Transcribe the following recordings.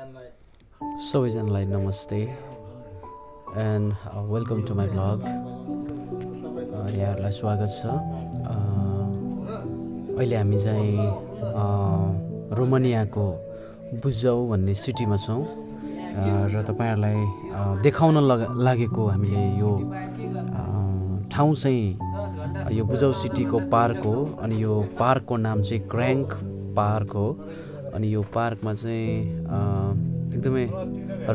सबैजनालाई नमस्ते and welcome to my blog. यहाँहरूलाई स्वागत छ। अहिले हामी चाहिँ रोमानियाको बुजाउ भन्ने सिटीमा छौँ र तपाईँहरूलाई देखाउन लागेको हामीले यो ठाउँ चाहिँ यो बुजाउ सिटीको पार्क हो। अनि यो पार्कको नाम चाहिँ क्र्याङ्क पार्क हो। अनि यो पार्कमा चाहिँ एकदमै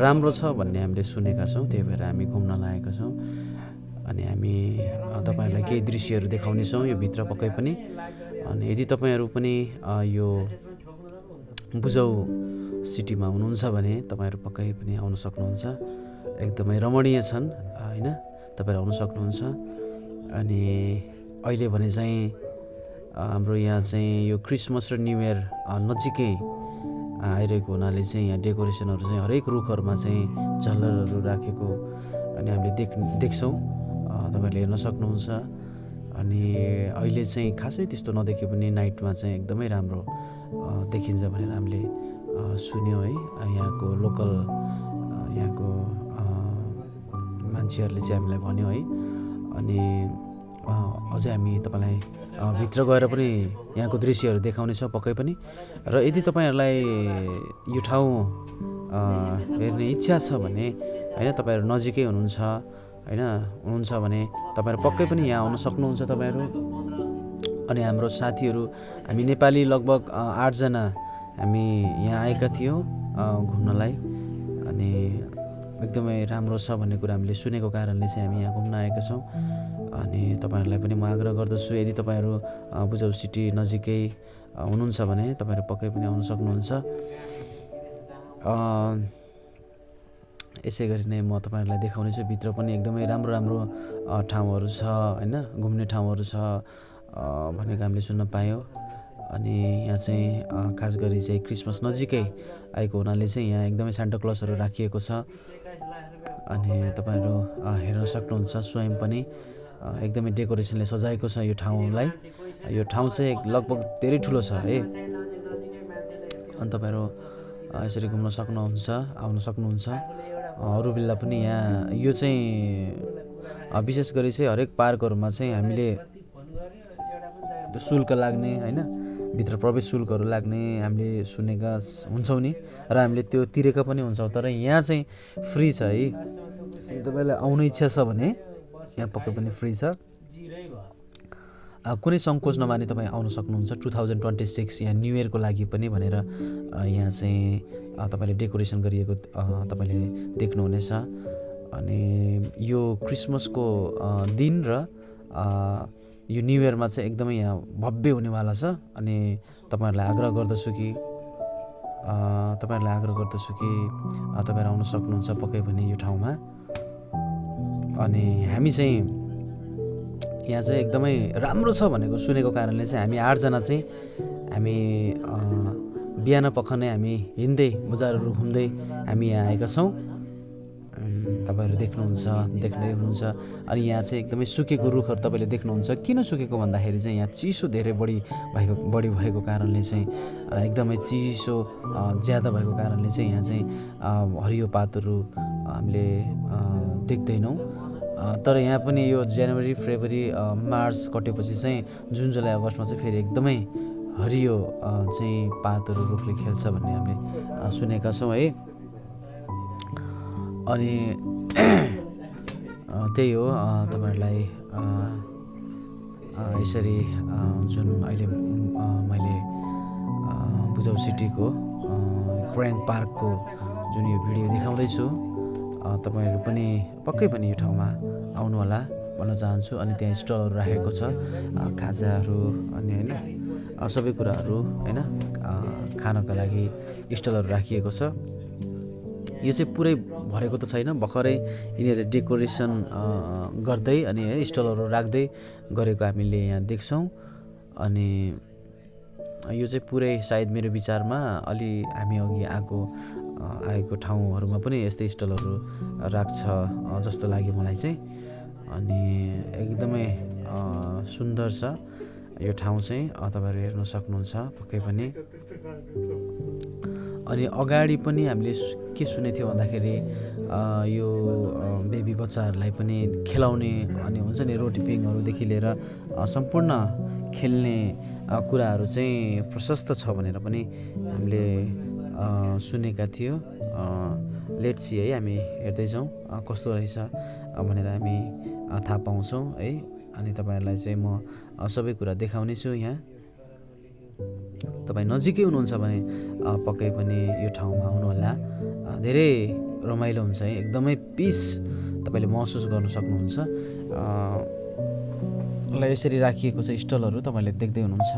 राम्रो छ भन्ने हामीले सुनेका छौँ, त्यही भएर हामी घुम्न लागेका छौँ। अनि हामी तपाईँहरूलाई केही दृश्यहरू देखाउनेछौँ यो भित्र पक्कै पनि। अनि यदि तपाईँहरू पनि यो बुजाउ सिटीमा हुनुहुन्छ भने तपाईँहरू पक्कै पनि आउन सक्नुहुन्छ। एकदमै रमणीय छन् होइन, तपाईँहरू आउन सक्नुहुन्छ। अनि अहिले भने चाहिँ हाम्रो यहाँ चाहिँ यो क्रिसमस र न्यु इयर नजिकै आइरहेको हुनाले चाहिँ यहाँ डेकोरेसनहरू चाहिँ हरेक रुखहरूमा चाहिँ झलरहरू राखेको अनि हामीले देख्छौँ, तपाईँहरूले हेर्न सक्नुहुन्छ। अनि अहिले चाहिँ खासै त्यस्तो नदेखे पनि नाइटमा चाहिँ एकदमै राम्रो देखिन्छ भनेर हामीले सुन्यौँ है। यहाँको लोकल यहाँको मान्छेहरूले चाहिँ हामीलाई भन्यो है। अनि अझै हामी तपाईँलाई भित्र गएर पनि यहाँको दृश्यहरू देखाउनेछौँ पक्कै पनि। र यदि तपाईँहरूलाई यो ठाउँ हेर्ने इच्छा छ भने होइन, तपाईँहरू नजिकै हुनुहुन्छ भने तपाईँहरू पक्कै पनि यहाँ आउन सक्नुहुन्छ तपाईँहरू। अनि हाम्रो साथीहरू हामी नेपाली लगभग 8 जना हामी यहाँ आएका थियौँ घुम्नलाई। अनि एकदमै राम्रो छ भन्ने कुरा हामीले सुनेको कारणले चाहिँ हामी यहाँ घुम्न आएका छौँ। अनि तपाईँहरूलाई पनि म आग्रह गर्दछु, यदि तपाईँहरू बुजाउ सिटी नजिकै हुनुहुन्छ भने तपाईँहरू पक्कै पनि आउन सक्नुहुन्छ। यसै गरी नै म तपाईँहरूलाई देखाउनेछु। भित्र पनि एकदमै राम्रो राम्रो ठाउँहरू छ होइन, घुम्ने ठाउँहरू छ भनेको हामीले सुन्न पायौँ। अनि यहाँ चाहिँ खास गरी चाहिँ क्रिसमस नजिकै आएको हुनाले चाहिँ यहाँ एकदमै सान्टा क्लजहरू राखिएको छ। अनि तपाईँहरू हेर्न सक्नुहुन्छ स्वयं पनि एकदमै डेकोरेसनले सजाएको छ यो ठाउँलाई। यो ठाउँ चाहिँ लगभग धेरै ठुलो छ है। अनि तपाईँहरू यसरी घुम्न सक्नुहुन्छ, आउन सक्नुहुन्छ। अरू बेला पनि यहाँ यो चाहिँ विशेष गरी चाहिँ हरेक पार्कहरूमा चाहिँ हामीले शुल्क लाग्ने होइन, भित्र प्रवेश शुल्कहरू लाग्ने हामीले सुनेका हुन्छौँ नि, र हामीले त्यो तिरेका पनि हुन्छौँ। तर यहाँ चाहिँ फ्री छ है। तपाईँलाई आउनु इच्छा छ भने यहाँ पक्कै पनि फ्री छ। कुनै सङ्कोच नमानी तपाईँ आउन सक्नुहुन्छ। 2026 यहाँ न्यु इयरको लागि पनि भनेर यहाँ चाहिँ तपाईँले डेकोरेसन गरिएको तपाईँले देख्नुहुनेछ। अनि यो क्रिसमसको दिन र यो न्यु इयरमा चाहिँ एकदमै यहाँ भव्य हुनेवाला छ। अनि तपाईँहरूलाई आग्रह गर्दछु कि तपाईँहरू आउन सक्नुहुन्छ पक्कै पनि यो ठाउँमा। अनि हामी चाहिँ यहाँ चाहिँ एकदमै राम्रो छ भनेको सुनेको कारणले चाहिँ हामी 8 जना चाहिँ हामी बिहान पख नै हामी हिँड्दै बजारहरू घुम्दै हामी यहाँ आएका छौँ। तपाईँहरू देख्दै हुनुहुन्छ। अनि यहाँ चाहिँ एकदमै सुकेको रुखहरू तपाईँले देख्नुहुन्छ। किन सुकेको भन्दाखेरि चाहिँ यहाँ चिसो धेरै बढी भएको कारणले चाहिँ एकदमै चिसो ज्यादा भएको कारणले चाहिँ यहाँ चाहिँ हरियो पातहरू हामीले देख्दैनौँ। तर यहाँ पनि यो जनवरी फेब्रुअरी मार्च कटेपछि चाहिँ जुन जुलाई अगस्तमा चाहिँ फेरि एकदमै हरियो चाहिँ पातहरू रुखले खेल्छ भन्ने हामीले सुनेका छौँ है। अनि त्यही हो, तपाईँहरूलाई यसरी जुन अहिले मैले बुजाउ सिटीको क्र्याङ्क पार्कको जुन यो भिडियो देखाउँदैछु, तपाईँहरू पनि पक्कै पनि यो ठाउँमा आउनु होला भन्न चाहन्छु। अनि त्यहाँ स्टलहरू राखेको छ, खाजाहरू अनि होइन सबै कुराहरू होइन खानका लागि स्टलहरू राखिएको छ। यो चाहिँ पुरै भरेको त छैन, भर्खरै यिनीहरूले डेकोरेसन गर्दै अनि है स्टलहरू राख्दै गरेको हामीले यहाँ देख्छौँ। अनि यो चाहिँ पुरै सायद मेरो विचारमा अलि हामी अघि आएको ठाउँहरूमा पनि यस्तै स्टलहरू राख्छ जस्तो लाग्यो मलाई चाहिँ। अनि एकदमै सुन्दर छ यो ठाउँ चाहिँ, तपाईँहरू हेर्न सक्नुहुन्छ पक्कै पनि। अनि अगाडि पनि हामीले के सुनेको थियौँ भन्दाखेरि यो बेबी बच्चाहरूलाई पनि खेलाउने अनि हुन्छ नि रोटिपिङहरूदेखि लिएर सम्पूर्ण खेल्ने कुराहरू चाहिँ प्रशस्त छ भनेर पनि हामीले सुनेका थियौँ। लेट्स सी है, हामी हेर्दैछौँ कस्तो रहेछ भनेर हामी थाहा पाउँछौँ है। अनि तपाईँहरूलाई चाहिँ म सबै कुरा देखाउने छु। यहाँ तपाईँ नजिकै हुनुहुन्छ भने पक्कै पनि यो ठाउँमा आउनुहोला। धेरै रमाइलो हुन्छ है, एकदमै पिस तपाईँले महसुस गर्न सक्नुहुन्छ। ल यसरी राखिएको छ स्टलहरू, तपाईँले देख्दै हुनुहुन्छ।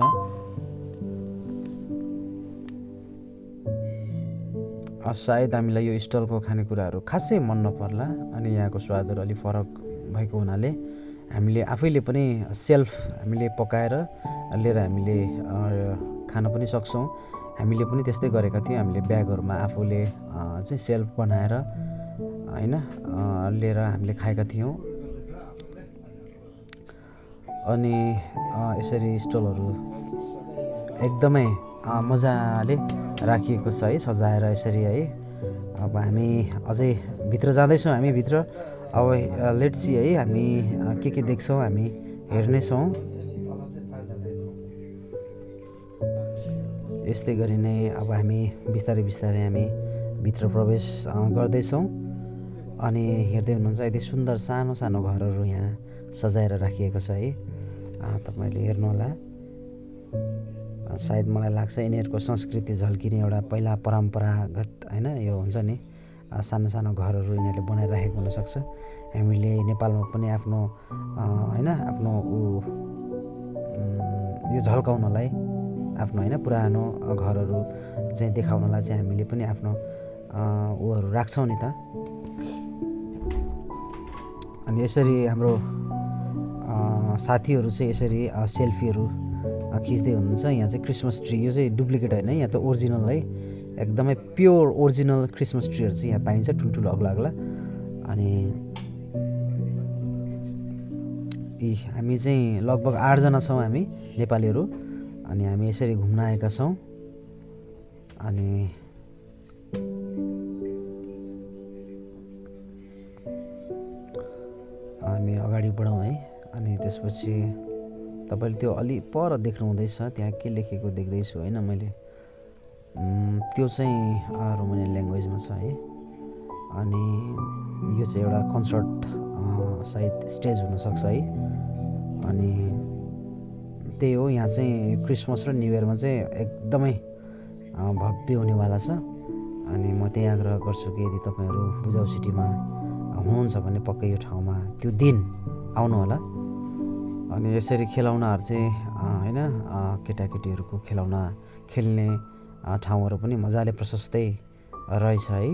सायद हामीलाई यो स्टलको खानेकुराहरू खासै मन नपर्ला अनि यहाँको स्वादहरू अलिक फरक भएको हुनाले हामीले आफैले पनि हामीले पकाएर लिएर हामीले खान पनि सक्छौँ। हामीले पनि त्यस्तै गरेका थियौँ। हामीले ब्यागहरूमा आफूले चाहिँ सेल्फ बनाएर होइन लिएर हामीले खाएका थियौँ। अनि यसरी स्टलहरू एकदमै मजाले राखिएको छ है, सजाएर यसरी है। अब हामी अझै भित्र जाँदैछौँ। हामी भित्र अब लेट्स सी है, हामी के देख्छौँ हामी हेर्नेछौँ। यस्तै गरी नै अब हामी बिस्तारै बिस्तारै हामी भित्र प्रवेश गर्दैछौँ। अनि हेर्दै हुनुहुन्छ यति सुन्दर सानो सानो घरहरू यहाँ सजाएर राखिएको छ है। तपाईँले हेर्नुहोला। सायद मलाई लाग्छ यिनीहरूको संस्कृति झल्किने एउटा पहिला परम्परागत होइन यो हुन्छ नि सानो सानो घरहरू यिनीहरूले बनाइराखेको हुनसक्छ। हामीले नेपालमा पनि आफ्नो होइन आफ्नो यो झल्काउनलाई आफ्नो होइन पुरानो घरहरू चाहिँ देखाउनलाई चाहिँ हामीले पनि आफ्नो ऊहरू राख्छौँ नि त। अनि यसरी हाम्रो साथीहरू चाहिँ यसरी सेल्फीहरू खिच्दै हुनुहुन्छ। यहाँ चाहिँ क्रिसमस ट्री, यो चाहिँ डुप्लिकेट होइन, यहाँ त ओरिजिनल है, एकदमै प्योर ओरिजिनल क्रिसमस ट्रीहरू चाहिँ यहाँ पाइन्छ, ठुल्ठुलो अग्ला अग्ला। अनि हामी चाहिँ लगभग 8 जना छौँ हामी नेपालीहरू। अनि हामी यसरी घुम्न आएका छौँ। अनि हामी अगाडि बढौँ है। अनि त्यसपछि तपाईँले त्यो अलि पर देख्नुहुँदैछ, त्यहाँ के लेखेको देख्दैछु होइन मैले, त्यो चाहिँ रोमानियन ल्याङ्ग्वेजमा छ है। अनि यो चाहिँ एउटा कन्सर्ट सायद स्टेज हुनसक्छ है। अनि त्यही हो, यहाँ चाहिँ क्रिसमस र न्यु इयरमा चाहिँ एकदमै भव्य हुनेवाला छ। अनि म त्यही आग्रह गर्छु कि यदि तपाईँहरू बुजाउ सिटीमा हुनुहुन्छ भने पक्कै यो ठाउँमा त्यो दिन आउनु होला। अनि यसरी खेलौनाहरू चाहिँ होइन केटाकेटीहरूको खेलौना खेल्ने ठाउँहरू पनि मजाले प्रशस्तै रहेछ है।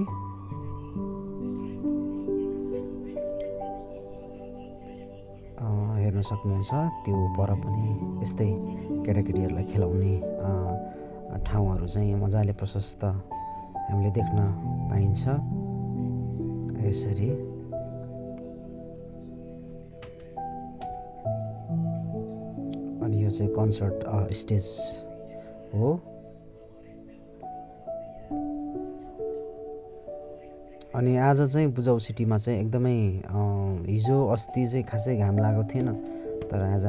हेर्न सक्नुहुन्छ त्यो पर पनि यस्तै केटाकेटीहरूलाई खेलाउने ठाउँहरू चाहिँ मजाले प्रशस्त हामीले देख्न पाइन्छ यसरी। अनि यो चाहिँ कन्सर्ट स्टेज हो। अनि आज चाहिँ बुजाउ सिटीमा चाहिँ एकदमै हिजो अस्ति चाहिँ खासै घाम लागेको थिएन, तर आज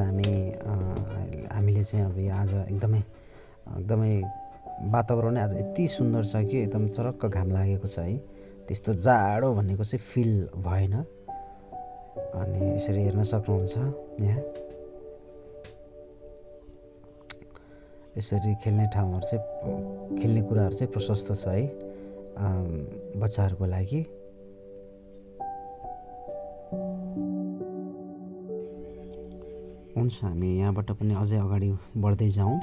हामीले चाहिँ अब आज एकदमै वातावरण आज यति सुन्दर छ कि एकदम चरक्क घाम लागेको छ है। त्यस्तो जाडो भनेको चाहिँ फिल भएन। अनि यसरी हेर्न सक्नुहुन्छ यहाँ यसरी खेल्ने ठाउँहरू चाहिँ खेल्ने कुराहरू चाहिँ प्रशस्त छ है बच्चाहरूको लागि। हुन्छ, हामी यहाँबाट पनि अझै अगाडि बढ्दै जाउँ।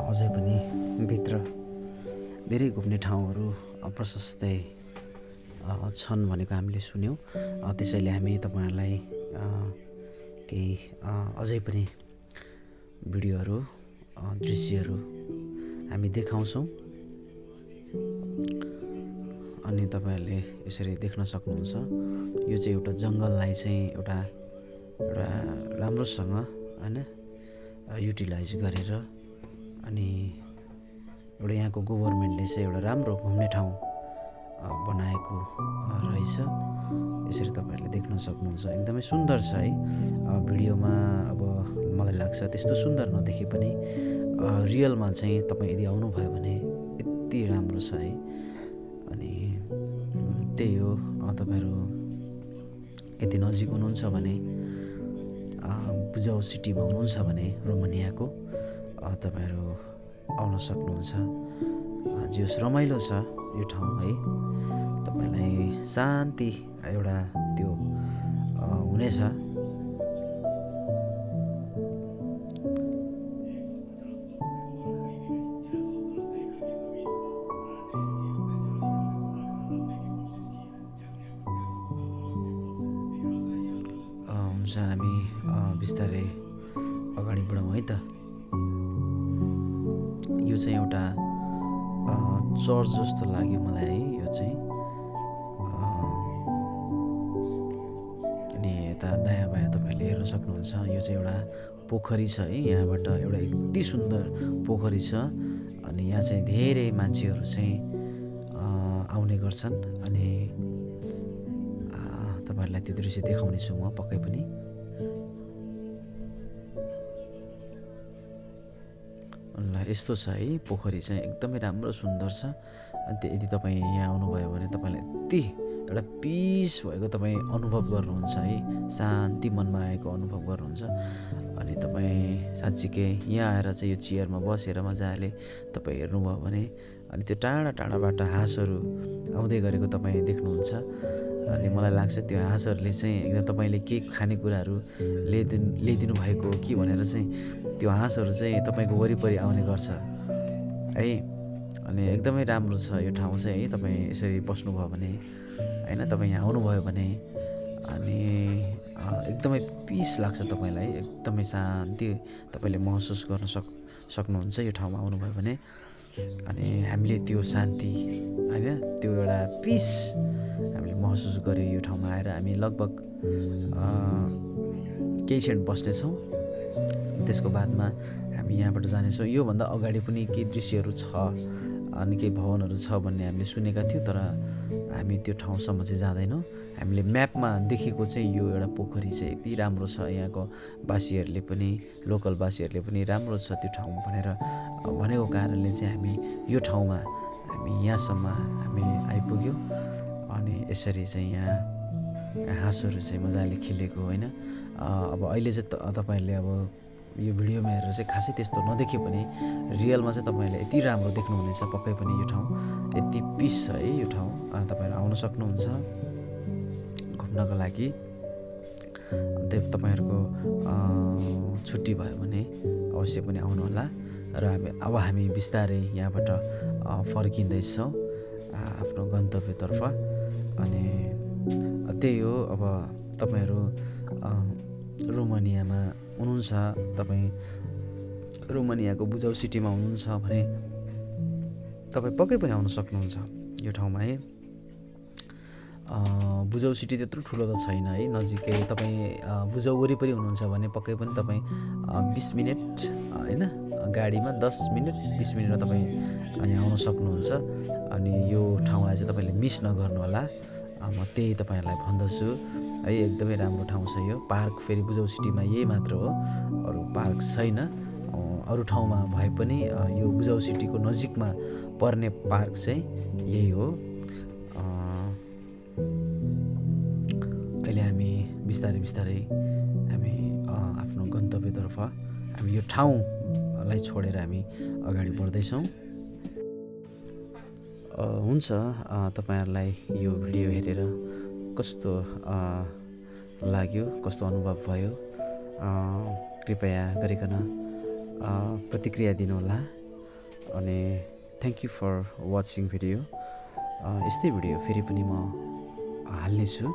अझै पनि भित्र धेरै घुम्ने ठाउँहरू प्रशस्तै छन् भनेको हामीले सुन्यौँ। त्यसैले हामी तपाईँहरूलाई केही अझै पनि भिडियोहरू दृश्यहरू हामी देखाउँछौँ। अनि तपाईँहरूले यसरी देख्न सक्नुहुन्छ यो चाहिँ एउटा जङ्गललाई चाहिँ एउटा राम्रोसँग होइन युटिलाइज गरेर अनि एउटा यहाँको गभर्मेन्टले चाहिँ एउटा राम्रो घुम्ने ठाउँ बनाएको रहेछ। यसरी तपाईँहरूले देख्न सक्नुहुन्छ। एकदमै सुन्दर छ है। भिडियोमा अब मलाई लाग्छ त्यस्तो सुन्दर नदेखे पनि रियलमा चाहिँ तपाईँ यदि आउनुभयो भने यति राम्रो छ है। अनि त्यही हो, तपाईँहरू यदि नजिक हुनुहुन्छ भने बुजाउ सिटीमा हुनुहुन्छ भने रोमानियाको तपाईँहरू आउन सक्नुहुन्छ। जस रमाइलो छ यो ठाउँ है। तपाईँलाई शान्ति एउटा त्यो हुनेछ। हुन्छ, हामी बिस्तारै अगाडि बढौँ है त। यो चाहिँ एउटा चर्च जस्तो लाग्यो मलाई है। यो चाहिँ अनि यता दायाँ बायाँ तपाईँहरूले हेर्न सक्नुहुन्छ। यो चाहिँ एउटा पोखरी छ है। यहाँबाट एउटा यति सुन्दर पोखरी छ। अनि यहाँ चाहिँ धेरै मान्छेहरू चाहिँ आउने गर्छन्। अनि तपाईँहरूलाई त्यो दृश्य देखाउने छु म पक्कै पनि। ल यस्तो छ है पोखरी चाहिँ, एकदमै राम्रो सुन्दर छ। अनि यदि तपाईँ यहाँ आउनुभयो भने तपाईँलाई यति एउटा पिस भएको तपाईँ अनुभव गर्नुहुन्छ है। शान्ति मनमा आएको अनुभव गर्नुहुन्छ। अनि तपाईँ साँच्चीकै यहाँ आएर चाहिँ यो चेयरमा बसेर मजाले तपाईँ हेर्नुभयो भने अनि त्यो टाढा टाढाबाट हाँसहरू आउँदै गरेको तपाईँ देख्नुहुन्छ। अनि मलाई लाग्छ त्यो हाँसहरूले चाहिँ एकदम तपाईँले के खानेकुराहरू ल्याइदिनु भएको हो कि भनेर चाहिँ त्यो हाँसहरू चाहिँ तपाईँको वरिपरि आउने गर्छ है। अनि एकदमै राम्रो छ यो ठाउँ चाहिँ है। तपाईँ यसरी बस्नुभयो भने होइन, तपाईँ यहाँ आउनुभयो भने अनि एकदमै पिस लाग्छ तपाईँलाई, एकदमै शान्ति तपाईँले महसुस गर्न सक्नुहुन्छ यो ठाउँमा आउनुभयो भने। अनि हामीले त्यो शान्ति होइन, त्यो एउटा पिस हामीले महसुस गऱ्यो यो ठाउँमा आएर। हामी लगभग केही क्षण बस्नेछौँ। त्यसको बादमा हामी यहाँबाट जानेछौँ। योभन्दा अगाडि पनि केही दृश्यहरू छ अनि केही भवनहरू छ भन्ने हामीले सुनेका थियौँ, तर हामी त्यो ठाउँसम्म चाहिँ जाँदैनौँ। हामीले म्यापमा देखेको चाहिँ यो एउटा पोखरी चाहिँ यति राम्रो छ। यहाँको वासीहरूले पनि, लोकल वासीहरूले पनि राम्रो छ त्यो ठाउँ भनेर भनेको कारणले चाहिँ हामी यो ठाउँमा यहाँसम्म हामी आइपुग्यौँ। अनि यसरी चाहिँ यहाँ हाँसहरू चाहिँ मजाले खिलेको होइन। अब अहिले चाहिँ तपाईँहरूले अब यो भिडियोमा हेरेर चाहिँ खासै त्यस्तो नदेखे पनि रियलमा चाहिँ तपाईँहरूले यति राम्रो देख्नुहुनेछ पक्कै पनि। यो ठाउँ यति पिस छ है यो ठाउँ। तपाईँहरू आउन सक्नुहुन्छ घुम्नको लागि। तपाईँहरूको छुट्टी भयो भने अवश्य पनि आउनुहोला। र हामी बिस्तारै यहाँबाट फर्किँदैछौँ आफ्नो गन्तव्यतर्फ। अनि त्यही हो, अब तपाईँहरू रोमानियामा हुनुहुन्छ, तपाईँ रोमानियाको बुजाउ सिटीमा हुनुहुन्छ भने तपाईँ पक्कै पनि आउन सक्नुहुन्छ यो ठाउँमा है। बुजाउ सिटी त्यत्रो ठुलो त छैन है, नजिकै। तपाईँ बुजाउ वरिपरि हुनुहुन्छ भने पक्कै पनि तपाईँ 20 मिनट होइन, गाडीमा 10 मिनट 20 मिनटमा तपाईँ यहाँ आउन सक्नुहुन्छ। अनि यो ठाउँलाई चाहिँ तपाईँले मिस नगर्नुहोला, म त्यही तपाईँहरूलाई भन्दछु है। एकदमै राम्रो ठाउँ छ यो। पार्क फेरि बुजाउ सिटीमा यही मात्र हो, अरू पार्क छैन। अरू ठाउँमा भए पनि यो बुजाउ सिटीको नजिकमा पर्ने पार्क चाहिँ यही हो। अहिले हामी बिस्तारै हामी आफ्नो गन्तव्यतर्फ हामी यो ठाउँलाई छोडेर हामी अगाडि बढ्दैछौँ। हुन्छ, तपाईँहरूलाई यो भिडियो हेरेर कस्तो लाग्यो, कस्तो अनुभव भयो, कृपया गरिकन प्रतिक्रिया दिनुहोला। अनि thank you for watching video. यस्तै भिडियो फेरि पनि म हाल्नेछु।